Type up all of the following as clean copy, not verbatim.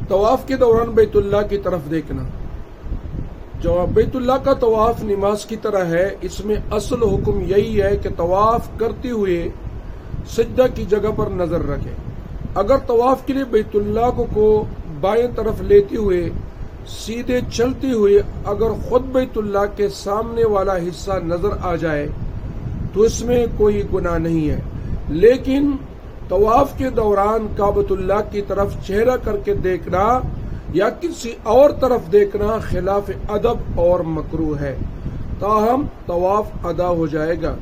طواف کے دوران بیت اللہ کی طرف دیکھنا، جو بیت اللہ کا طواف نماز کی طرح ہے، اس میں اصل حکم یہی ہے کہ طواف کرتے ہوئے سجدہ کی جگہ پر نظر رکھے۔ اگر طواف کے لیے بیت اللہ کو بائیں طرف لیتے ہوئے سیدھے چلتے ہوئے اگر خود بیت اللہ کے سامنے والا حصہ نظر آ جائے تو اس میں کوئی گناہ نہیں ہے، لیکن طواف کے دوران کعبۃ اللہ کی طرف چہرہ کر کے دیکھنا یا کسی اور طرف دیکھنا خلاف ادب اور مکروہ ہے، تاہم طواف ادا ہو جائے گا۔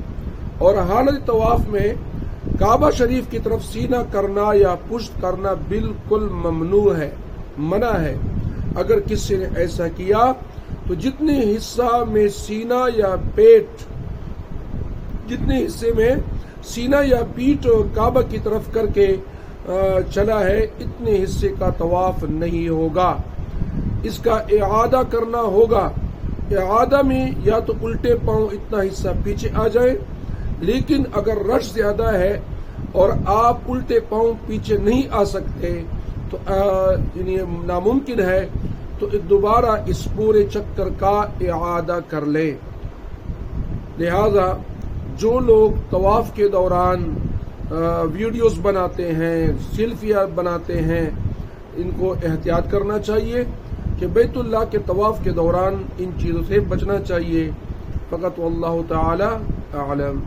اور حالت طواف میں کعبہ شریف کی طرف سینہ کرنا یا پشت کرنا بالکل ممنوع ہے، منع ہے۔ اگر کسی نے ایسا کیا تو جتنے حصہ میں سینہ یا پیٹ کعبہ کی طرف کر کے چلا ہے، اتنے حصے کا طواف نہیں ہوگا، اس کا اعادہ کرنا ہوگا۔ اعادہ میں یا تو الٹے پاؤں اتنا حصہ پیچھے آ جائے، لیکن اگر رش زیادہ ہے اور آپ الٹے پاؤں پیچھے نہیں آ سکتے تو یعنی ناممکن ہے، تو دوبارہ اس پورے چکر کا اعادہ کر لیں۔ لہذا جو لوگ طواف کے دوران ویڈیوز بناتے ہیں، سیلفیاں بناتے ہیں، ان کو احتیاط کرنا چاہیے کہ بیت اللہ کے طواف کے دوران ان چیزوں سے بچنا چاہیے۔ فقط واللہ تعالی اعلم۔